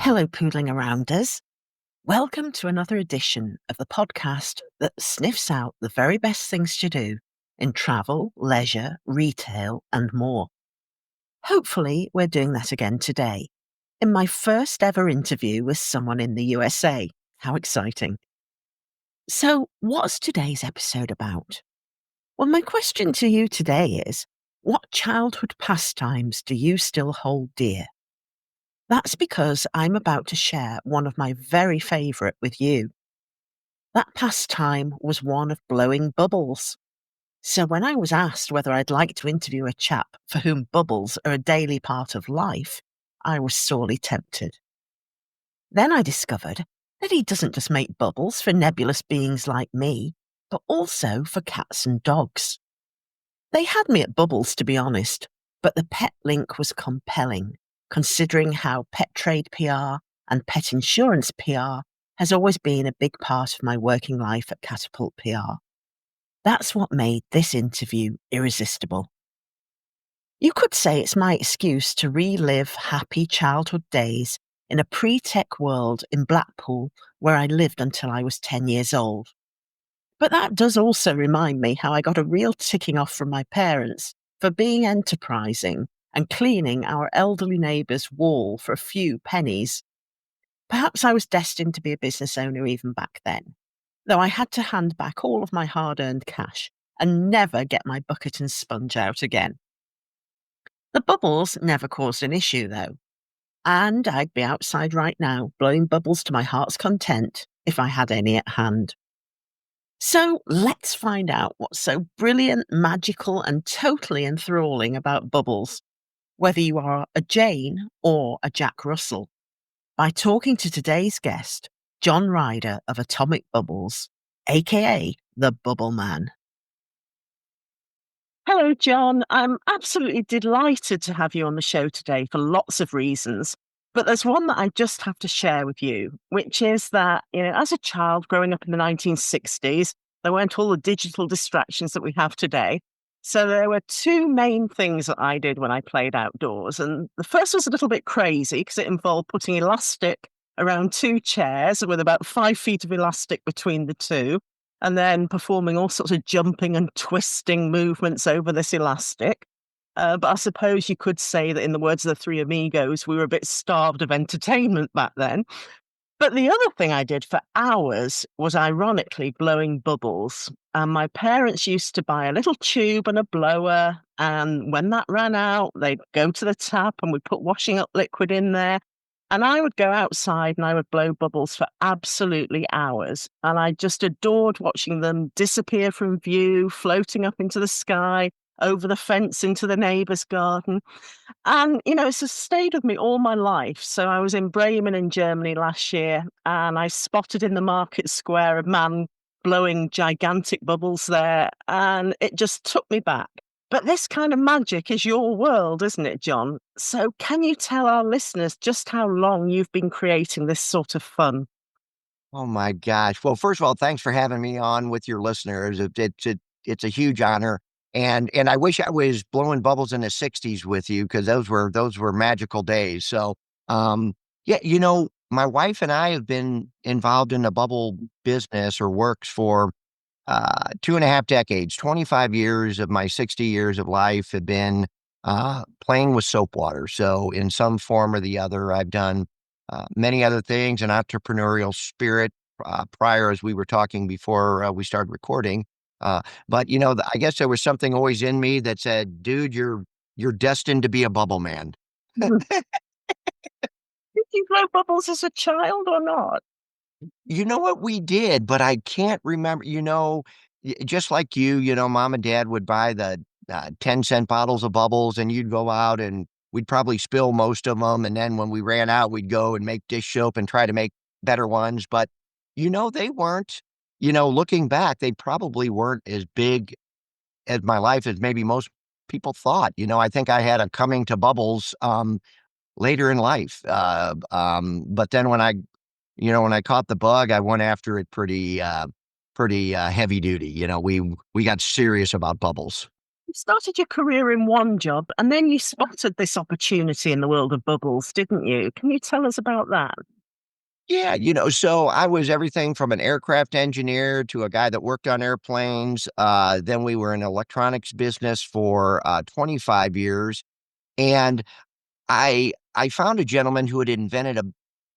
Hello, poodling arounders. Welcome to another edition of the podcast that sniffs out the very best things to do in travel, leisure, retail, and more. Hopefully, we're doing that again today, in my first ever interview with someone in the USA. How exciting! So, what's today's episode about? Well, my question to you today is, what childhood pastimes do you still hold dear? That's because I'm about to share one of my very favourite with you. That pastime was one of blowing bubbles. So when I was asked whether I'd like to interview a chap for whom bubbles are a daily part of life, I was sorely tempted. Then I discovered that he doesn't just make bubbles for nebulous beings like me, but also for cats and dogs. They had me at bubbles, to be honest, but the pet link was compelling, considering how pet trade PR and pet insurance PR has always been a big part of my working life at Catapult PR. That's what made this interview irresistible. You could say it's my excuse to relive happy childhood days in a pre-tech world in Blackpool where I lived until I was 10 years old. But that does also remind me how I got a real ticking off from my parents for being enterprising and cleaning our elderly neighbour's wall for a few pennies. Perhaps I was destined to be a business owner even back then, though I had to hand back all of my hard-earned cash and never get my bucket and sponge out again. The bubbles never caused an issue, though, and I'd be outside right now blowing bubbles to my heart's content if I had any at hand. So let's find out what's so brilliant, magical, and totally enthralling about bubbles, whether you are a Jane or a Jack Russell, by talking to today's guest, John Reider of Atomic Bubbles, aka the Bubble Man. Hello, John. I'm absolutely delighted to have you on the show today for lots of reasons. But there's one that I just have to share with you, which is that, as a child growing up in the 1960s, there weren't all the digital distractions that we have today. So there were two main things that I did when I played outdoors. And the first was a little bit crazy because it involved putting elastic around two chairs with about 5 feet of elastic between the two, and then performing all sorts of jumping and twisting movements over this elastic. But I suppose you could say that in the words of the Three Amigos, we were a bit starved of entertainment back then. But the other thing I did for hours was ironically blowing bubbles. And my parents used to buy a little tube and a blower. And when that ran out, they'd go to the tap and we'd put washing up liquid in there. And I would go outside and I would blow bubbles for absolutely hours. And I just adored watching them disappear from view, floating up into the sky, over the fence into the neighbour's garden. And, it's just stayed with me all my life. So I was in Bremen in Germany last year and I spotted in the market square a man blowing gigantic bubbles there. And it just took me back. But this kind of magic is your world, isn't it, John? So can you tell our listeners just how long you've been creating this sort of fun? Oh my gosh. Well, first of all, thanks for having me on with your listeners. It's a huge honor. And I wish I was blowing bubbles in the 60s with you because those were magical days. So yeah, my wife and I have been involved in the bubble business or works for 2.5 decades. 25 years of my 60 years of life have been playing with soap water. So in some form or the other, I've done many other things, an entrepreneurial spirit prior, as we were talking before we started recording. But I guess there was something always in me that said, "Dude, you're destined to be a bubble man." Mhm. Did you blow bubbles as a child or not? You know what we did, but I can't remember. Just like mom and dad would buy the 10-cent bottles of bubbles, and you'd go out and we'd probably spill most of them. And then when we ran out, we'd go and make dish soap and try to make better ones. But, they weren't, looking back, they probably weren't as big as my life as maybe most people thought. I think I had a coming to bubbles later in life. But then when I caught the bug, I went after it pretty heavy duty. We got serious about bubbles. You started your career in one job and then you spotted this opportunity in the world of bubbles, didn't you? Can you tell us about that? Yeah, so I was everything from an aircraft engineer to a guy that worked on airplanes. Then we were in electronics business for 25 years. And I found a gentleman who had invented a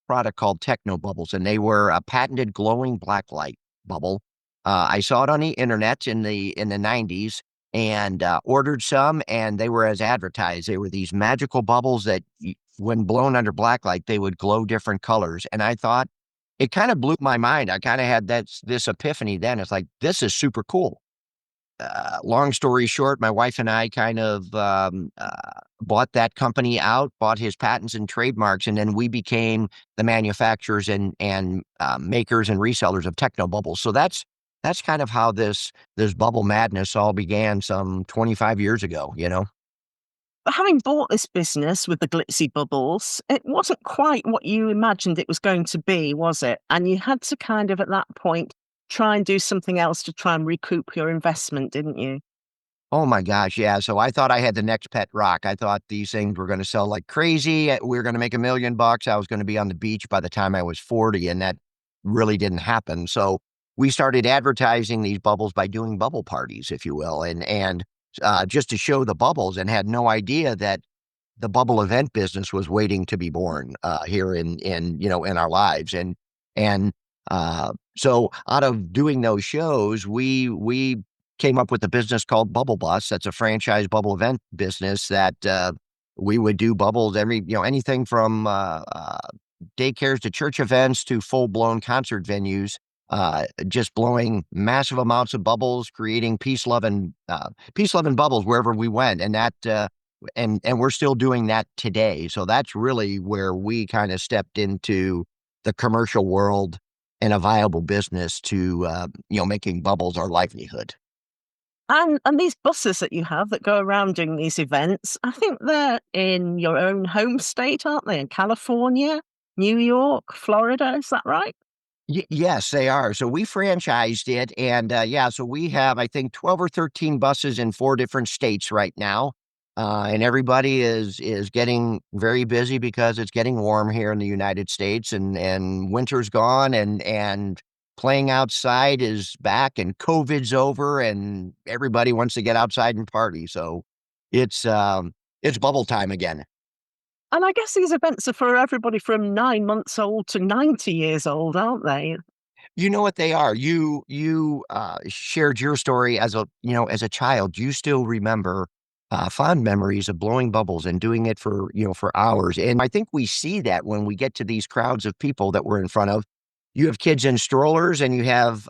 product called techno bubbles, and they were a patented glowing black light bubble. I saw it on the internet in the 90s and ordered some, and they were as advertised. They were these magical bubbles that, when blown under black light, they would glow different colors. And I thought it kind of blew my mind. I kind of had this epiphany then. It's like, this is super cool. Long story short, my wife and I kind of bought that company out, bought his patents and trademarks, and then we became the manufacturers and makers and resellers of techno bubbles. So that's kind of how this bubble madness all began some 25 years ago. But having bought this business with the glitzy bubbles, it wasn't quite what you imagined it was going to be, was it? And you had to kind of, at that point, try and do something else to try and recoup your investment, didn't you? Oh my gosh, yeah. So I thought I had the next pet rock. I thought these things were going to sell like crazy. We were going to make $1 million. I was going to be on the beach by the time I was 40, and that really didn't happen. So we started advertising these bubbles by doing bubble parties, if you will, and just to show the bubbles, and had no idea that the bubble event business was waiting to be born here in our lives. And so out of doing those shows, we came up with a business called Bubble Bus. That's a franchise bubble event business that we would do bubbles anything from daycares to church events to full blown concert venues. Just blowing massive amounts of bubbles, creating peace loving bubbles wherever we went, and we're still doing that today. So that's really where we kind of stepped into the commercial world and a viable business to making bubbles our livelihood. And these buses that you have that go around doing these events, I think they're in your own home state, aren't they? In California, New York, Florida, is that right? Yes, they are. So we franchised it, and yeah, so we have, I think, 12 or 13 buses in 4 different states right now. And everybody is getting very busy because it's getting warm here in the United States, and winter's gone, and playing outside is back, and COVID's over, and everybody wants to get outside and party. So it's bubble time again. And I guess these events are for everybody from 9 months old to 90 years old, aren't they? You know what they are. You shared your story as a child. You still remember fond memories of blowing bubbles and doing it for hours. And I think we see that when we get to these crowds of people that we're in front of. You have kids in strollers, and you have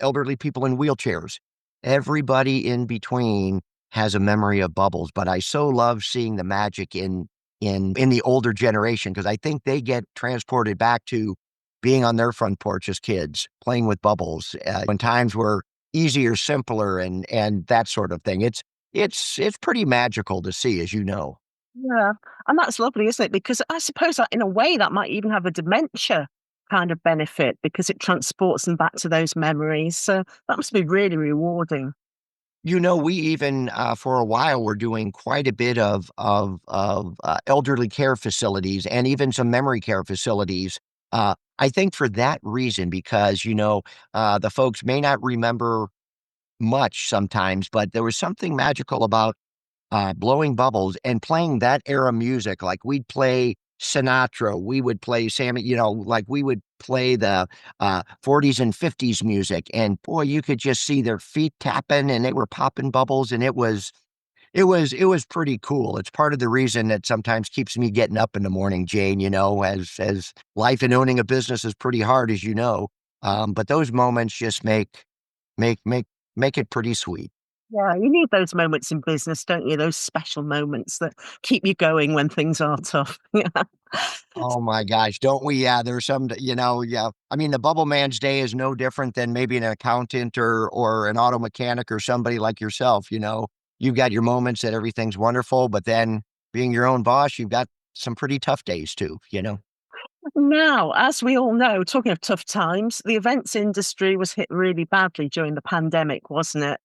elderly people in wheelchairs. Everybody in between has a memory of bubbles. But I so love seeing the magic in the older generation, because I think they get transported back to being on their front porch as kids, playing with bubbles, when times were easier, simpler, and that sort of thing. It's pretty magical to see, as you know. Yeah, and that's lovely, isn't it? Because I suppose that in a way that might even have a dementia kind of benefit because it transports them back to those memories. So that must be really rewarding. We even for a while were doing quite a bit of elderly care facilities and even some memory care facilities. I think for that reason, because the folks may not remember much sometimes, but there was something magical about blowing bubbles and playing that era music. Like, we'd play Sinatra, we would play Sammy, like we would play the 40s and 50s music. And boy, you could just see their feet tapping, and they were popping bubbles. And it was pretty cool. It's part of the reason that sometimes keeps me getting up in the morning, Jane, as life and owning a business is pretty hard, as you know. But those moments just make, make, make it pretty sweet. Yeah, you need those moments in business, don't you? Those special moments that keep you going when things are tough. Yeah. Oh my gosh, don't we? Yeah, there's yeah. I mean, the bubble man's day is no different than maybe an accountant or an auto mechanic or somebody like yourself. You've got your moments that everything's wonderful, but then being your own boss, you've got some pretty tough days too. Now, as we all know, talking of tough times, the events industry was hit really badly during the pandemic, wasn't it?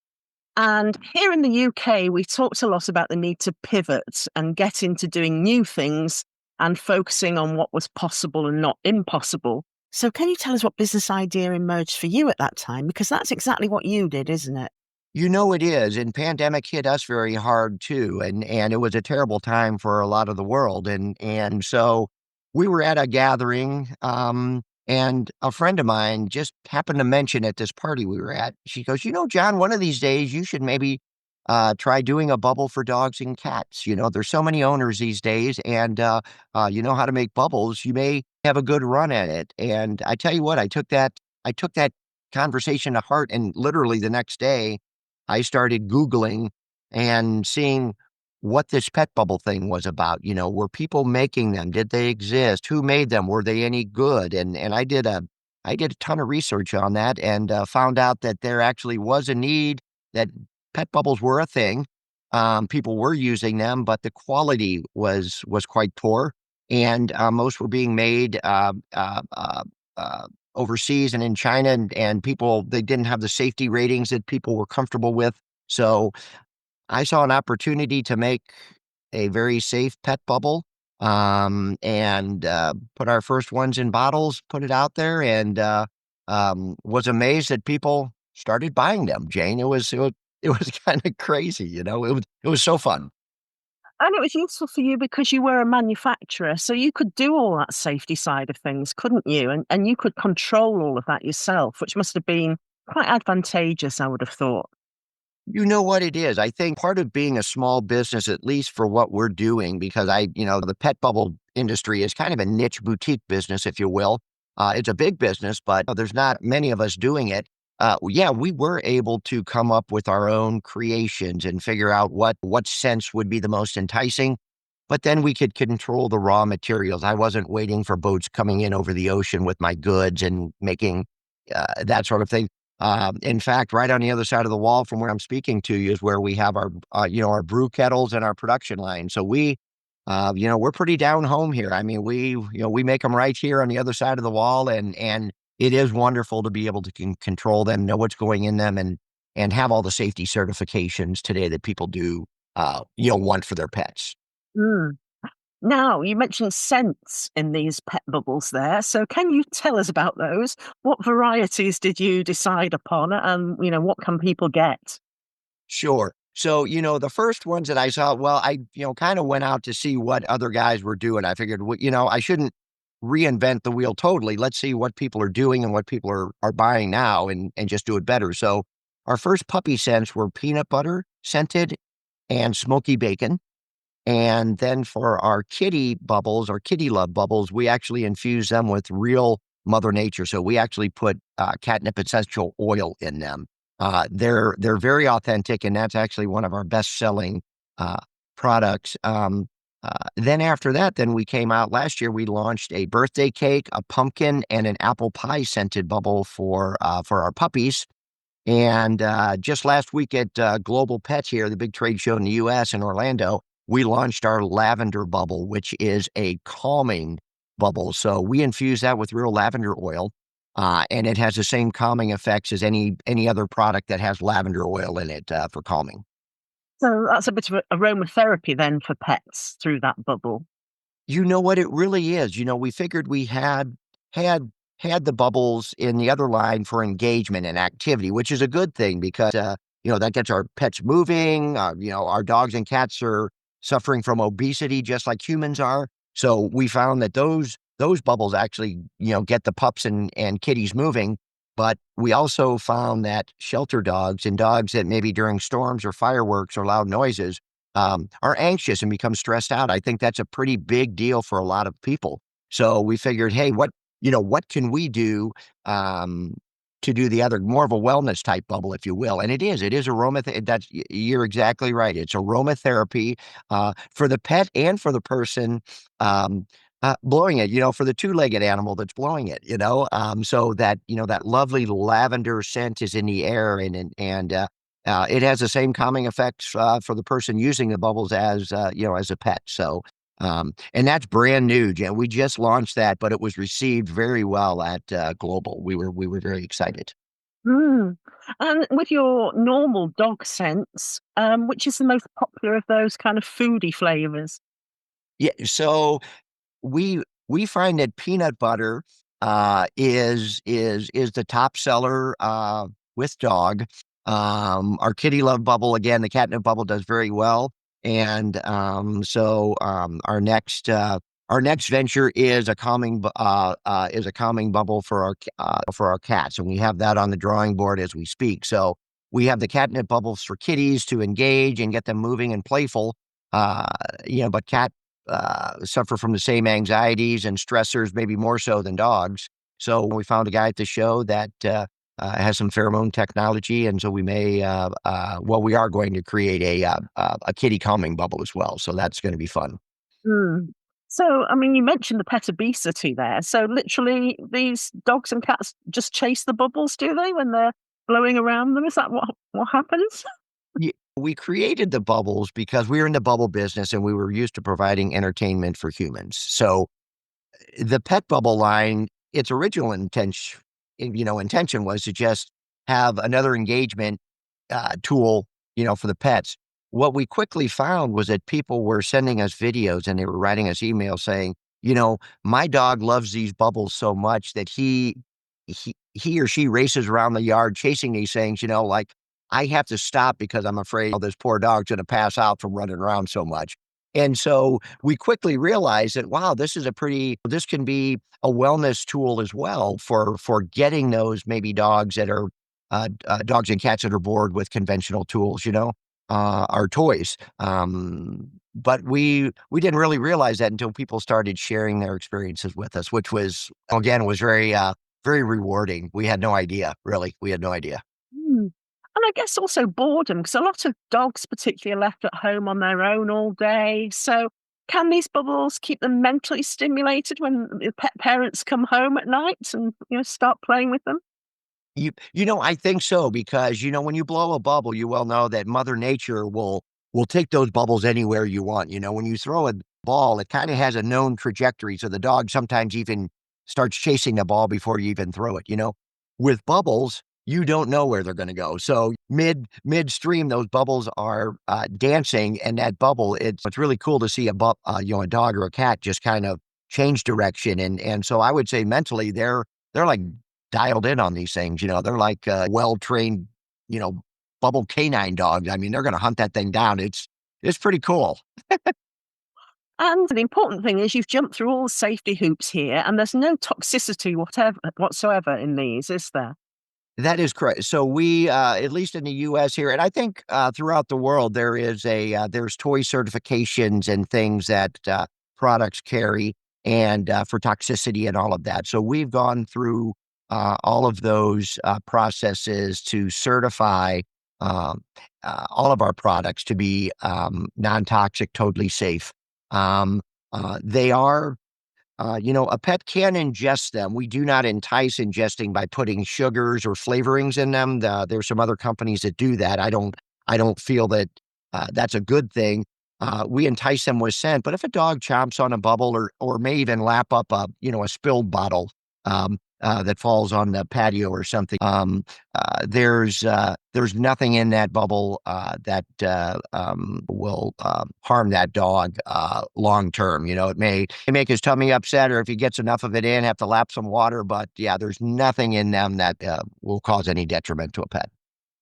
And here in the UK, we talked a lot about the need to pivot and get into doing new things and focusing on what was possible and not impossible. So, can you tell us what business idea emerged for you at that time? Because that's exactly what you did, isn't it? You know it is, and pandemic hit us very hard too, and it was a terrible time for a lot of the world, and so we were at a gathering, and a friend of mine just happened to mention at this party we were at. She goes, "You know, John, one of these days you should maybe try doing a bubble for dogs and cats. You know, there's so many owners these days, and you know how to make bubbles. You may have a good run at it." And I tell you what, I took that conversation to heart, and literally the next day. I started Googling and seeing what this pet bubble thing was about. You know, were people making them? Did they exist? Who made them? Were they any good? And I did a ton of research on that and found out that there actually was a need that pet bubbles were a thing. People were using them, but the quality was quite poor, and most were being made overseas and in China, and people they didn't have the safety ratings that people were comfortable with. So I saw an opportunity to make a very safe pet bubble, and put our first ones in bottles, put it out there, and was amazed that people started buying them. Jane, it was kind of crazy, you know. It was so fun. And it was useful for you because you were a manufacturer, so you could do all that safety side of things, couldn't you? And you could control all of that yourself, which must have been quite advantageous, I would have thought. You know what it is? I think part of being a small business, at least for what we're doing, because the pet bubble industry is kind of a niche boutique business, if you will. It's a big business, but there's not many of us doing it. Yeah, we were able to come up with our own creations and figure out what scents would be the most enticing. But then we could control the raw materials. I wasn't waiting for boats coming in over the ocean with my goods and making that sort of thing. In fact, right on the other side of the wall from where I'm speaking to you is where we have our brew kettles and our production line. So we're pretty down home here. I mean, we make them right here on the other side of the wall, and it is wonderful to be able to control them, know what's going in them, and have all the safety certifications today that people do, want for their pets. Mm. Now, you mentioned scents in these pet bubbles there. So can you tell us about those? What varieties did you decide upon and, what can people get? Sure. So, the first ones that I saw, well, I, kind of went out to see what other guys were doing. I figured, I shouldn't reinvent the wheel totally. Let's see what people are doing and what people are buying now and just do it better. So, our first puppy scents were peanut butter scented and smoky bacon. And then for our kitty bubbles, our kitty love bubbles, we actually infuse them with real Mother Nature. So we actually put catnip essential oil in them. They're very authentic, and that's actually one of our best selling uh, products. Then after that, then we came out last year. We launched a birthday cake, a pumpkin, and an apple pie scented bubble for our puppies. And just last week at Global Pets here, the big trade show in the US in Orlando, we launched our lavender bubble, which is a calming bubble. So we infuse that with real lavender oil, and it has the same calming effects as any other product that has lavender oil in it for calming. So that's a bit of aromatherapy then for pets through that bubble. You know what? It really is. We figured we had had the bubbles in the other line for engagement and activity, which is a good thing because that gets our pets moving. Our dogs and cats are suffering from obesity just like humans are. So we found that those bubbles actually get the pups and kitties moving. But we also found that shelter dogs and dogs that maybe during storms or fireworks or loud noises are anxious and become stressed out. I think that's a pretty big deal for a lot of people. So we figured, hey, what can we do um, to do the other more of a wellness type bubble, if you will? And it is you're exactly right. It's aromatherapy for the pet and for the person. Blowing it, for the two-legged animal that's blowing it, so that, that lovely lavender scent is in the air and it has the same calming effects for the person using the bubbles as a pet. So, and that's brand new, Jen. We just launched that, but it was received very well at Global. We were very excited. Mm. And with your normal dog scents, which is the most popular of those kind of foodie flavors? Yeah, so we find that peanut butter, is the top seller, with dog. Our kitty love bubble, again, the catnip bubble does very well, and, our next venture is a calming bubble for our cats, and we have that on the drawing board as we speak. So, we have the catnip bubbles for kitties to engage and get them moving and playful, uh, but suffer from the same anxieties and stressors, maybe more so than dogs. So we found a guy at the show that has some pheromone technology, and so we are going to create a kitty calming bubble as well. So that's going to be fun. Mm. So, I mean, you mentioned the pet obesity there. So, literally, these dogs and cats just chase the bubbles, do they, when they're blowing around them? Is that what happens? We created the bubbles because we were in the bubble business and we were used to providing entertainment for humans. So the pet bubble line, its original intention was to just have another engagement tool, for the pets. What we quickly found was that people were sending us videos and they were writing us emails saying, my dog loves these bubbles so much that he or she races around the yard chasing these things, like I have to stop because I'm afraid this poor dog's going to pass out from running around so much. And so we quickly realized that, wow, this can be a wellness tool as well for getting those maybe dogs that are dogs and cats that are bored with conventional tools, our toys. But we didn't really realize that until people started sharing their experiences with us, which was again was very rewarding. We had no idea, really. We had no idea. Mm. And I guess also boredom, because a lot of dogs, particularly, are left at home on their own all day. So, can these bubbles keep them mentally stimulated when the pet parents come home at night and start playing with them? I think so because when you blow a bubble, you well know that Mother Nature will take those bubbles anywhere you want. When you throw a ball, it kind of has a known trajectory, so the dog sometimes even starts chasing the ball before you even throw it. With bubbles, you don't know where they're going to go. So midstream, those bubbles are dancing, and that bubble, it's really cool to see a dog or a cat just kind of change direction, and so I would say mentally they're like dialed in on these things. They're like well-trained, you know, bubble canine dogs. I mean, they're going to hunt that thing down. It's pretty cool. And the important thing is you've jumped through all the safety hoops here, and there's no toxicity whatsoever in these, is there? That is correct. So we, at least in the U.S. here, and I think throughout the world, there's toy certifications and things that products carry, and for toxicity and all of that. So we've gone through all of those processes to certify um, all of our products to be non-toxic, totally safe. They are a pet can ingest them. We do not entice ingesting by putting sugars or flavorings in them. There's some other companies that do that. I don't feel that that's a good thing. We entice them with scent, but if a dog chomps on a bubble or may even lap up a spilled bottle that falls on the patio or something, there's nothing in that bubble that will harm that dog long term. It may make his tummy upset, or if he gets enough of it in, have to lap some water. But yeah, there's nothing in them that will cause any detriment to a pet.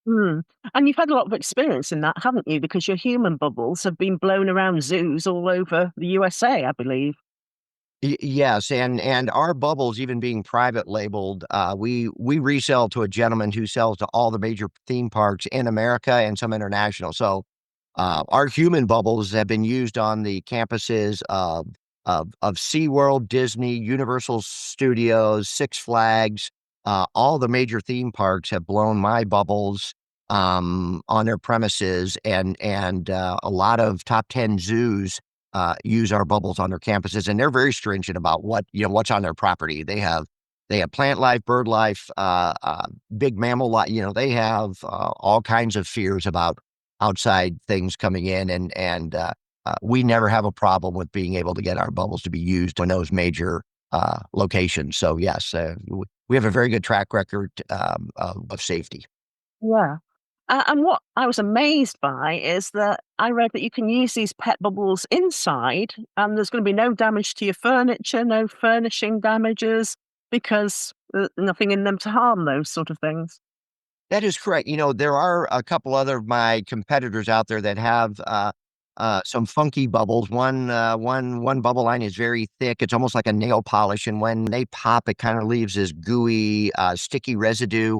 Mm. And you've had a lot of experience in that, haven't you? Because your human bubbles have been blown around zoos all over the USA, I believe. Yes, and our bubbles, even being private labeled, we resell to a gentleman who sells to all the major theme parks in America and some international. So, our human bubbles have been used on the campuses of SeaWorld, Disney, Universal Studios, Six Flags. All the major theme parks have blown my bubbles on their premises, and a lot of top 10 zoos use our bubbles on their campuses, and they're very stringent about what's on their property. They have plant life, bird life, big mammal life. They have all kinds of fears about outside things coming in, and we never have a problem with being able to get our bubbles to be used on those major locations. So yes, we have a very good track record of safety. Yeah. And what I was amazed by is that I read that you can use these pet bubbles inside, and there's going to be no damage to your furniture, no furnishing damages, because there's nothing in them to harm those sort of things. That is correct. There are a couple other of my competitors out there that have some funky bubbles. One bubble line is very thick. It's almost like a nail polish, and when they pop, it kind of leaves this gooey, sticky residue.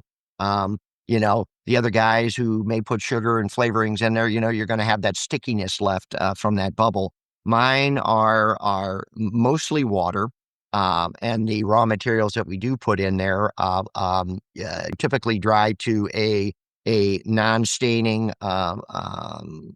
The other guys who may put sugar and flavorings in there, you're going to have that stickiness left from that bubble. Mine are mostly water. And the raw materials that we do put in there typically dry to a non-staining,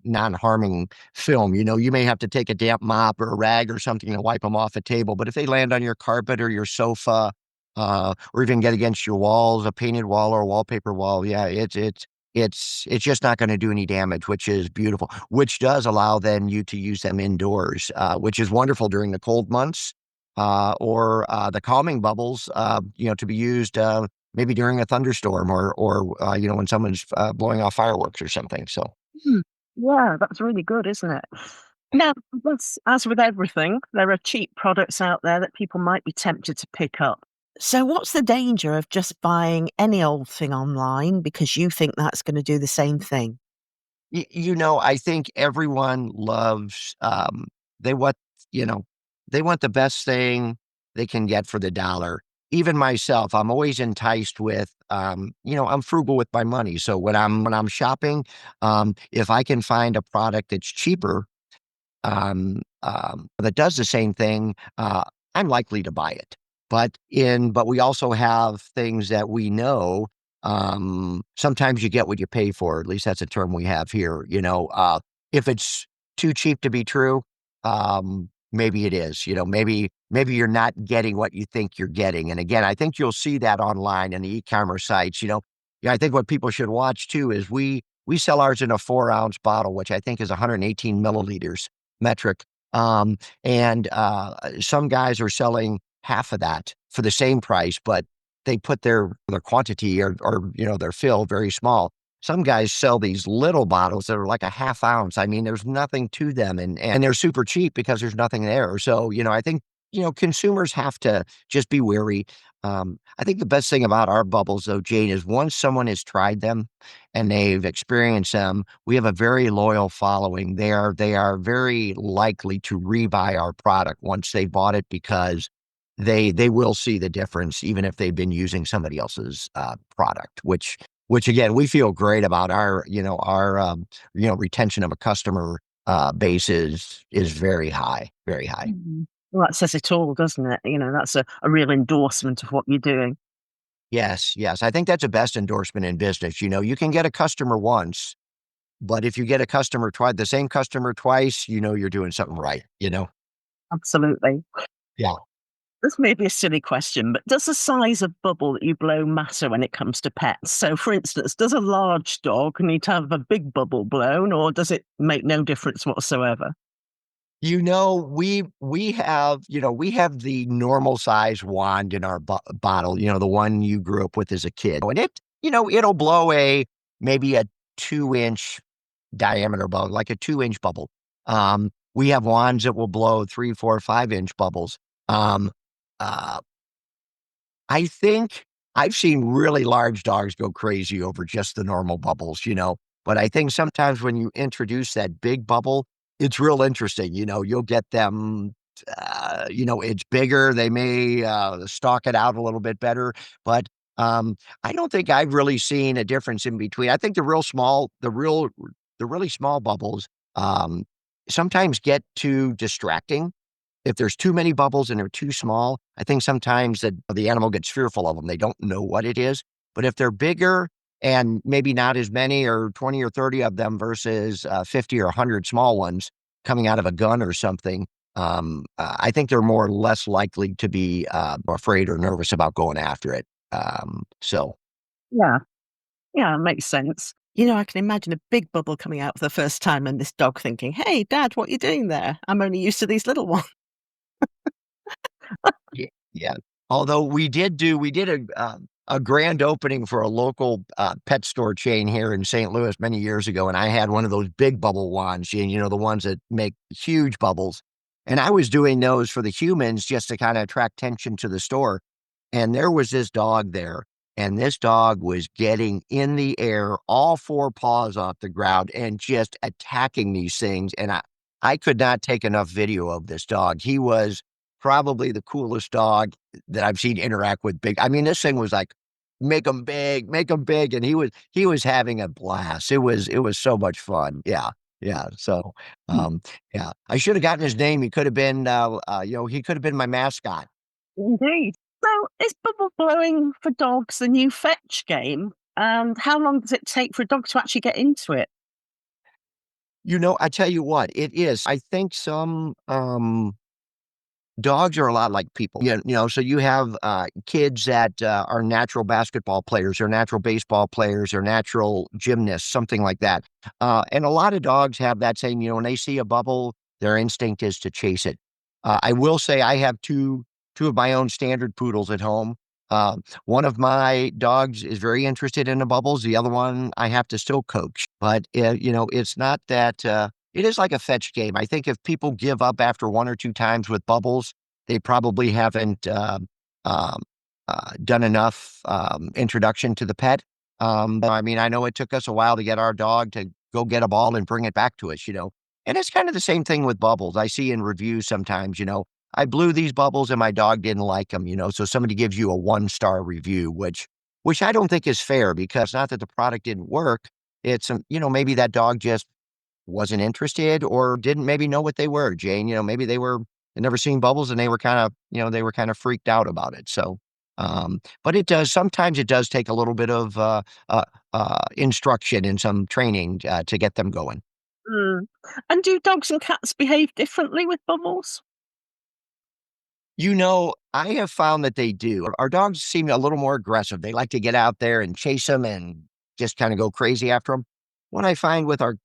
non-harming film. You may have to take a damp mop or a rag or something to wipe them off a table, but if they land on your carpet or your sofa, or even get against your walls, a painted wall or a wallpaper wall, yeah, it's just not going to do any damage, which is beautiful. Which does allow then you to use them indoors, which is wonderful during the cold months or the calming bubbles, to be used maybe during a thunderstorm or when someone's blowing off fireworks or something. So Hmm. Yeah, that's really good, isn't it? Now, as with everything, there are cheap products out there that people might be tempted to pick up. So, what's the danger of just buying any old thing online because you think that's going to do the same thing? I think everyone loves they want you know they want the best thing they can get for the dollar. Even myself, I'm always enticed with I'm frugal with my money. So when I'm shopping, if I can find a product that's cheaper that does the same thing, I'm likely to buy it. But we also have things that we know. Sometimes you get what you pay for. At least that's a term we have here. If it's too cheap to be true, maybe it is. Maybe you're not getting what you think you're getting. And again, I think you'll see that online in the e-commerce sites. Yeah, I think what people should watch too is we sell ours in a 4-ounce bottle, which I think is 118 milliliters metric. And some guys are selling half of that for the same price, but they put their quantity or their fill very small. Some guys sell these little bottles that are like a half ounce. I mean, there's nothing to them and they're super cheap because there's nothing there. So, I think, consumers have to just be wary. I think the best thing about our bubbles though, Jane, is once someone has tried them and they've experienced them, we have a very loyal following. They are very likely to rebuy our product once they bought it because they will see the difference even if they've been using somebody else's product. Which again we feel great about our retention of a customer base is very high, very high. Mhm. Well, that says it all, doesn't it? That's a real endorsement of what you're doing. Yes, yes. I think that's the best endorsement in business. You can get a customer once, but if you get a customer twice, the same customer twice, you're doing something right. Absolutely. Yeah. This may be a silly question, but does the size of bubble that you blow matter when it comes to pets? So, for instance, does a large dog need to have a big bubble blown, or does it make no difference whatsoever? We have the normal size wand in our bottle, the one you grew up with as a kid. And it'll blow maybe a 2-inch diameter bubble, like a 2-inch bubble. We have wands that will blow 3, 4, 5-inch bubbles. Um, uh, I think I've seen really large dogs go crazy over just the normal bubbles. But I think sometimes when you introduce that big bubble, it's real interesting. You'll get them, it's bigger. They may stalk it out a little bit better. But I don't think I've really seen a difference in between. I think the really small bubbles sometimes get too distracting if there's too many bubbles and they're too small. I think sometimes that the animal gets fearful of them. They don't know what it is. But if they're bigger and maybe not as many or 20 or 30 of them versus 50 or 100 small ones coming out of a gun or something, I think they're more or less likely to be afraid or nervous about going after it. So Yeah, yeah, makes sense. I can imagine a big bubble coming out for the first time and this dog thinking, "Hey, Dad, what are you doing there? I'm only used to these little ones." Although we did a grand opening for a local pet store chain here in St. Louis many years ago, and I had one of those big bubble wands, the ones that make huge bubbles. And I was doing those for the humans just to kind of attract attention to the store. And there was this dog there, and this dog was getting in the air, all four paws off the ground, and just attacking these things. And I could not take enough video of this dog. He was probably the coolest dog that I've seen interact with big. I mean, this thing was like, make them big, and he was having a blast. It was so much fun. Yeah, yeah. So, um, yeah, I should have gotten his name. He could have been, he could have been my mascot. Indeed. So, is bubble blowing for dogs the new fetch game? And how long does it take for a dog to actually get into it? I tell you what, it is. I think some dogs are a lot like people. So you have kids that are natural basketball players or natural baseball players or natural gymnasts, something like that. And a lot of dogs have that same, when they see a bubble, their instinct is to chase it. I will say I have two of my own standard poodles at home. One of my dogs is very interested in the bubbles. The other one I have to still coach. But it's not that. It is like a fetch game. I think if people give up after one or two times with bubbles, they probably haven't um, done enough introduction to the pet. But I mean, I know it took us a while to get our dog to go get a ball and bring it back to us. And it's kind of the same thing with bubbles. I see in reviews sometimes, I blew these bubbles and my dog didn't like them. So somebody gives you a 1-star review, which I don't think is fair because not that the product didn't work. It's, maybe that dog just wasn't interested or didn't maybe know what they were, Jane. Maybe they'd never seen bubbles and they were kind of freaked out about it. So, but sometimes it does take a little bit of instruction and some training to get them going. Mm. And do dogs and cats behave differently with bubbles? I have found that they do. Our dogs seem a little more aggressive. They like to get out there and chase them and just kind of go crazy after them. What I find with our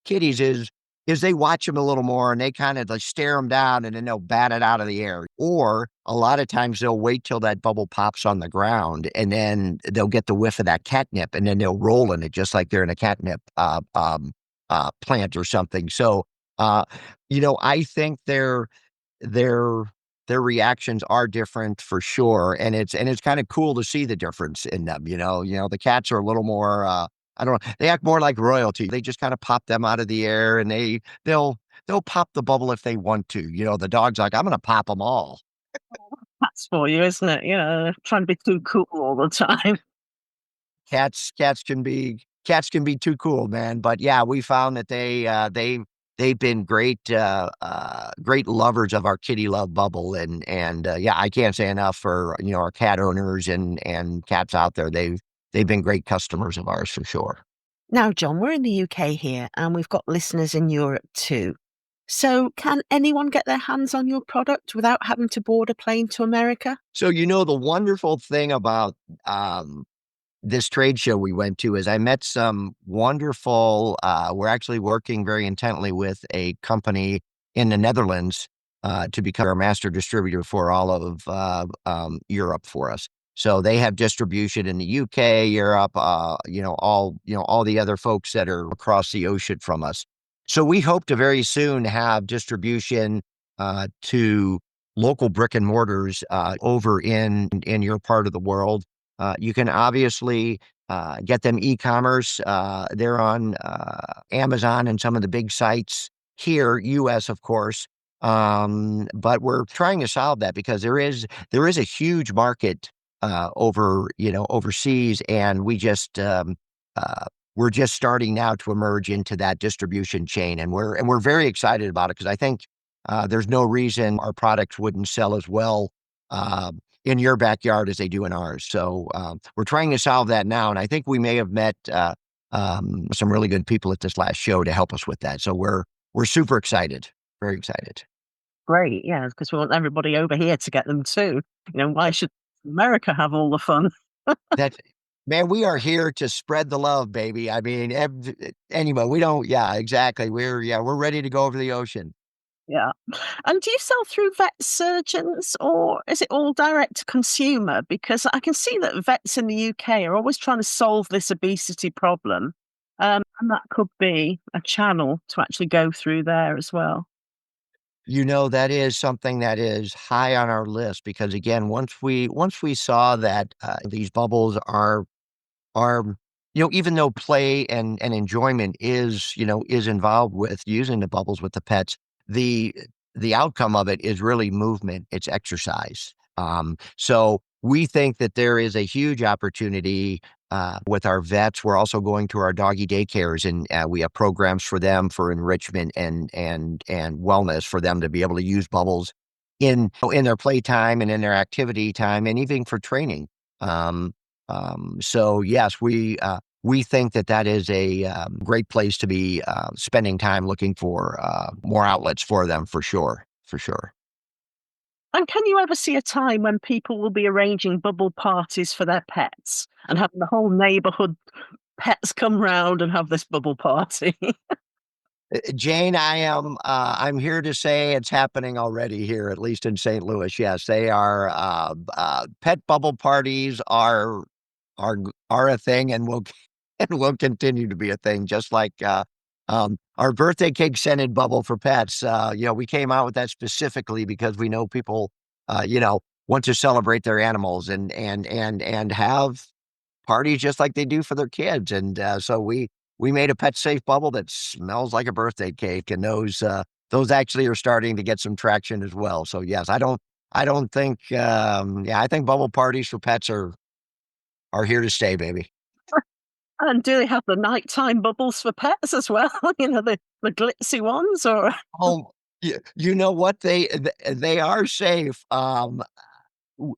kitties is they watch them a little more and they kind of like stare them down and then they'll bat it out of the air. Or a lot of times they'll wait till that bubble pops on the ground and then they'll get the whiff of that catnip and then they'll roll in it just like they're in a catnip plant or something. So, I think their their reactions are different for sure, and it's kind of cool to see the difference in them. The cats are a little more. I don't know. They act more like royalty. They just kind of pop them out of the air, and they'll pop the bubble if they want to. The dog's like, I'm gonna pop them all. That's for you, isn't it? Trying to be too cool all the time. Cats can be too cool, man. But yeah, we found that they've been great lovers of our kitty love bubble, and yeah, I can't say enough for our cat owners and cats out there. They've been great customers of ours for sure. Now, John, we're in the UK here and we've got listeners in Europe too. So, can anyone get their hands on your product without having to board a plane to America? So the wonderful thing about um, this trade show we went to is I met some wonderful. We're actually working very intently with a company in the Netherlands to become our master distributor for all of Europe for us. So they have distribution in the UK, Europe, all the other folks that are across the ocean from us. So we hope to very soon have distribution to local brick and mortars over in your part of the world. You can obviously get them e-commerce. They're on Amazon and some of the big sites here, US, of course. But we're trying to solve that because there is a huge market overseas, and uh, we're just starting now to emerge into that distribution chain, and we're very excited about it because I think there's no reason our products wouldn't sell as well. Uh, in your backyard as they do in ours. So we're trying to solve that now, and I think we may have met some really good people at this last show to help us with that. So we're super excited, very excited. Great, yeah, because we want everybody over here to get them too. Why should America have all the fun? That man, we are here to spread the love, baby. I mean, anyway, we don't. Yeah, exactly. We're ready to go over the ocean. Yeah. And do you sell through vet surgeons or is it all direct to consumer? Because I can see that vets in the UK are always trying to solve this obesity problem. And that could be a channel to actually go through there as well. That is something that is high on our list because again, once we saw that these bubbles are even though play and enjoyment is involved with using the bubbles with the pets, the the outcome of it is really movement, it's exercise. So we think that there is a huge opportunity with our vets. We're also going to our doggy daycares, and we have programs for them for enrichment and wellness for them to be able to use bubbles in their playtime and in their activity time, and even for training. Um, so yes, we think that that is a great place to be spending time looking for more outlets for them for sure, for sure. And can you ever see a time when people will be arranging bubble parties for their pets and having the whole neighborhood pets come round and have this bubble party? Jane, I'm here to say it's happening already here, at least in St. Louis. Yes, they are. Pet bubble parties are a thing, and will and will continue to be a thing. Just like our birthday cake scented bubble for pets. We came out with that specifically because we know people, want to celebrate their animals and have parties just like they do for their kids. And so we made a pet safe bubble that smells like a birthday cake, and those actually are starting to get some traction as well. So yes, I don't think yeah, I think bubble parties for pets are here to stay, baby. And do they have the nighttime bubbles for pets as well? The glitzy ones or Oh, you know what? They are safe.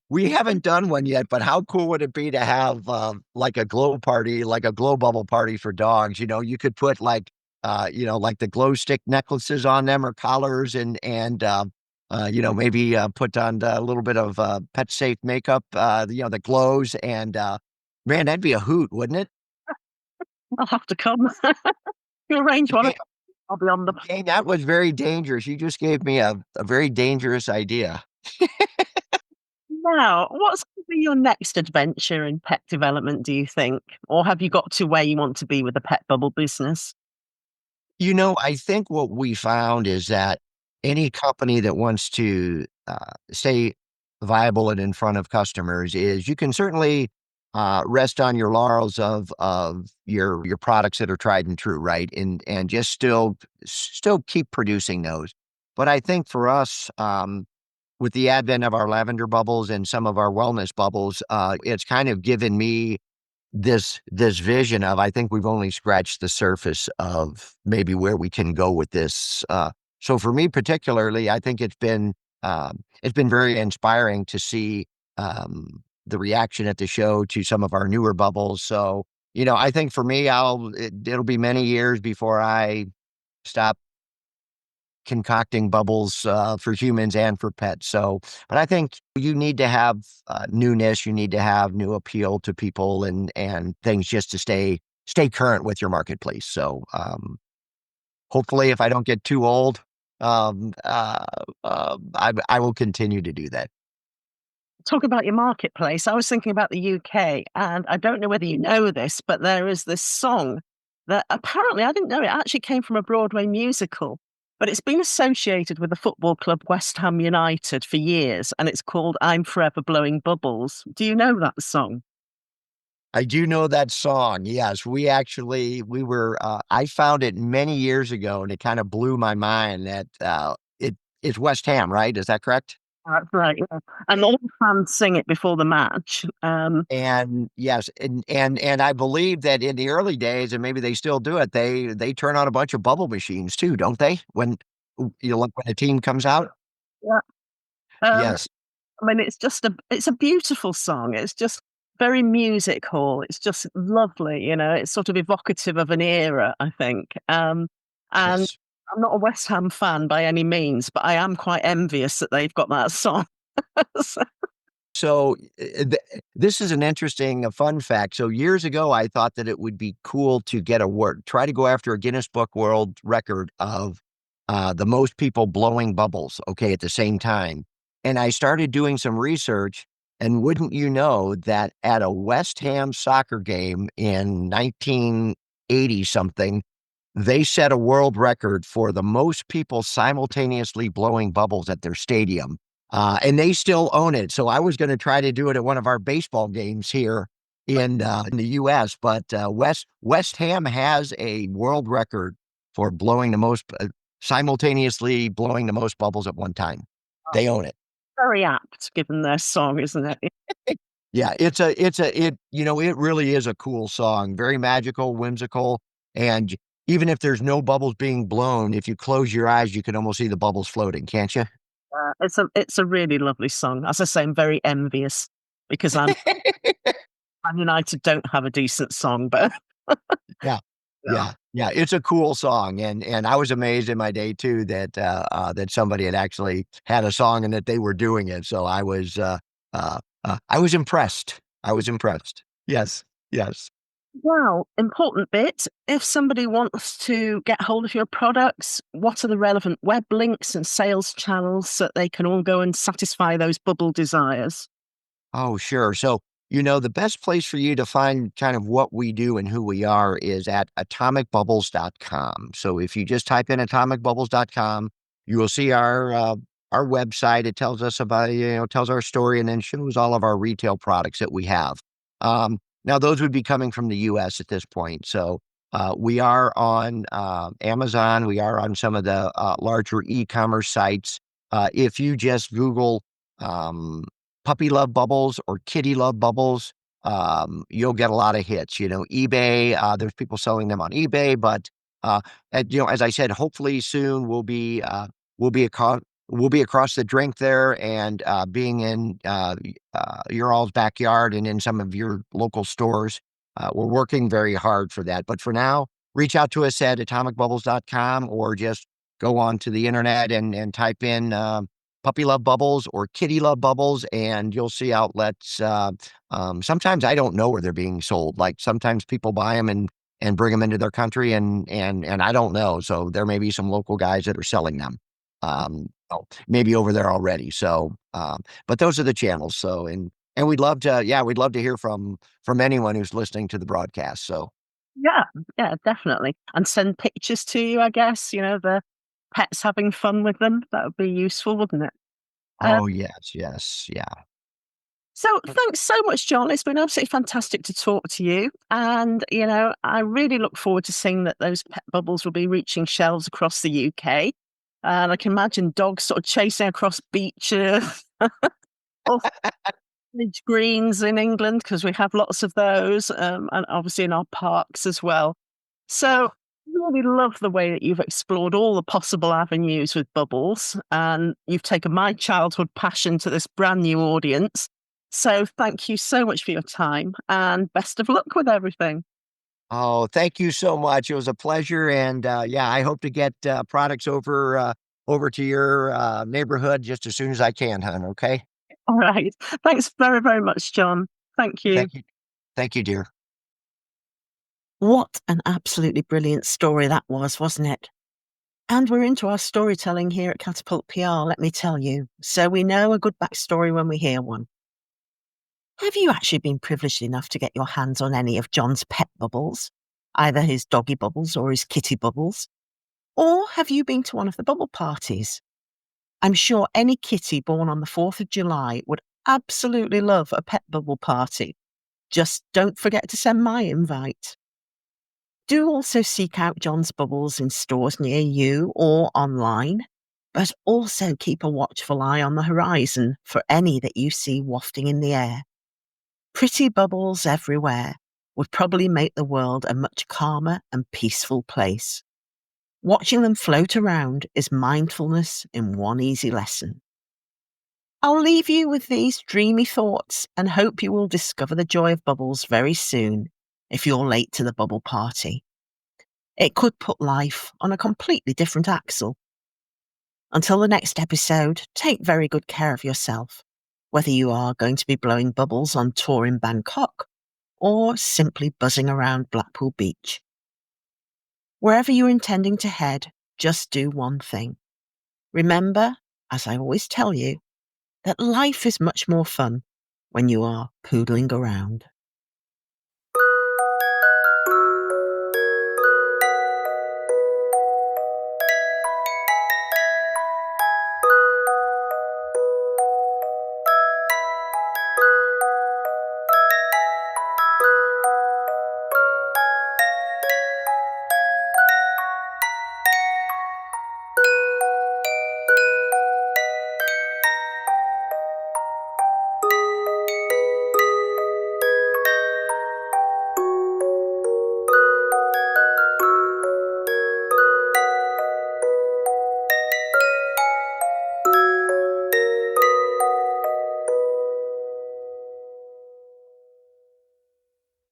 We haven't done one yet, but how cool would it be to have, like a glow party, like a glow bubble party for dogs? You could put like the glow stick necklaces on them or collars and maybe, put on a little bit of, pet safe makeup, that glows man, that'd be a hoot, wouldn't it? I'll have to come. You arrange one, Jane, I'll be on the Jane, that was very dangerous. You just gave me a very dangerous idea. now, what's gonna be your next adventure in pet development, do you think? Or have you got to where you want to be with the pet bubble business? I think what we found is that any company that wants to stay viable and in front of customers is you can certainly rest on your laurels of your products that are tried and true, right? And just still keep producing those. But I think for us, with the advent of our lavender bubbles and some of our wellness bubbles, it's kind of given me this vision of I think we've only scratched the surface of maybe where we can go with this. So for me particularly, I think it's been very inspiring to see the reaction at the show to some of our newer bubbles. So I think for me, it'll be many years before I stop concocting bubbles for humans and for pets. So, but I think you need to have newness. You need to have new appeal to people and things just to stay current with your marketplace. So, hopefully, if I don't get too old, I will continue to do that. Talk about your marketplace. I was thinking about the UK, and I don't know whether you know this, but there is this song that apparently I didn't know it actually came from a Broadway musical, but it's been associated with the football club West Ham United for years, and it's called I'm Forever Blowing Bubbles. Do you know that song? I do know that song. Yes, I found it many years ago, and it kind of blew my mind that it's West Ham, right? Is that correct? That's right, yeah. And all the fans sing it before the match. And yes, and I believe that in the early days, and maybe they still do it, they turn on a bunch of bubble machines too, don't they? Like when a team comes out? Yeah. Um, Yes, I mean, it's a beautiful song. It's just very music hall. It's just lovely, it's sort of evocative of an era, I think. And yes. I'm not a West Ham fan by any means, but I am quite envious that they've got that song. So So this is an interesting fun fact. So years ago, I thought that it would be cool to try to go after a Guinness Book World Record of the most people blowing bubbles, okay, at the same time. And I started doing some research, and wouldn't you know that at a West Ham soccer game in 1980 something, they set a world record for the most people simultaneously blowing bubbles at their stadium. And they still own it. So I was going to try to do it at one of our baseball games here in the U.S., but West Ham has a world record for blowing the most simultaneously blowing the most bubbles at one time. Oh, They own it. very apt given their song, isn't it? Yeah, it really is a cool song, very magical, whimsical, and even if there's no bubbles being blown, if you close your eyes, you can almost see the bubbles floating, can't you? It's a really lovely song. As I say, I'm very envious because Man United don't have a decent song, but Yeah. yeah. Yeah, it's a cool song, and I was amazed in my day too that somebody had actually had a song and that they were doing it, so I was impressed. I was impressed. Yes, yes. Wow, important bit. If somebody wants to get hold of your products, what are the relevant web links and sales channels so that they can all go and satisfy those bubble desires? Oh, sure. So, the best place for you to find kind of what we do and who we are is at atomicbubbles.com. So if you just type in atomicbubbles.com, you will see our website. It tells us about, tells our story and then shows all of our retail products that we have. Now those would be coming from the US at this point. So we are on Amazon. We are on some of the larger e-commerce sites. If you just Google um, puppy love bubbles or kitty love bubbles, you'll get a lot of hits. eBay, there's people selling them on eBay, but as I said, hopefully soon we'll be across we'll be across the drink there and being in your all's backyard and in some of your local stores. We're working very hard for that. But for now, reach out to us at atomicbubbles.com or just go on to the internet and type in puppy love bubbles or kitty love bubbles, and you'll see outlets. Sometimes I don't know where they're being sold. Like sometimes people buy them and bring them into their country, and I don't know. So there may be some local guys that are selling them. Maybe over there already. So, but those are the channels. So, and we'd love to hear from anyone who's listening to the broadcast. So, Yeah, yeah, definitely. And send pictures to you, I guess, the pets having fun with them. That would be useful, wouldn't it? Uh, oh yes, yes, yeah. so thanks so much, John. It's been absolutely fantastic to talk to you. And, I really look forward to seeing that those pet bubbles will be reaching shelves across the UK. And I can imagine dogs sort of chasing across beaches or village greens in England because we have lots of those, and obviously in our parks as well. So, really love the way that you've explored all the possible avenues with bubbles, and you've taken my childhood passion to this brand new audience. So, thank you so much for your time and best of luck with everything. Oh, thank you so much. It was a pleasure, and yeah, I hope to get products over to your neighborhood just as soon as I can, hon. Okay. All right. Thanks very, very much, John. Thank you. Thank you. Thank you, dear. What an absolutely brilliant story that was, wasn't it? And we're into our storytelling here at Catapult PR, let me tell you. So we know a good backstory when we hear one. Have you actually been privileged enough to get your hands on any of John's pet bubbles? Either his doggy bubbles or his kitty bubbles? Or have you been to one of the bubble parties? I'm sure any kitty born on the 4th of July would absolutely love a pet bubble party. Just don't forget to send my invite. Do also seek out John's bubbles in stores near you or online, but also keep a watchful eye on the horizon for any that you see wafting in the air. Pretty bubbles everywhere would probably make the world a much calmer and peaceful place. Watching them float around is mindfulness in one easy lesson. I'll leave you with these dreamy thoughts and hope you will discover the joy of bubbles very soon if you're late to the bubble party. It could put life on a completely different axle. Until the next episode, take very good care of yourself, whether you are going to be blowing bubbles on tour in Bangkok or simply buzzing around Blackpool Beach. Wherever you're intending to head, just do one thing. Remember, as I always tell you, that life is much more fun when you are poodling around.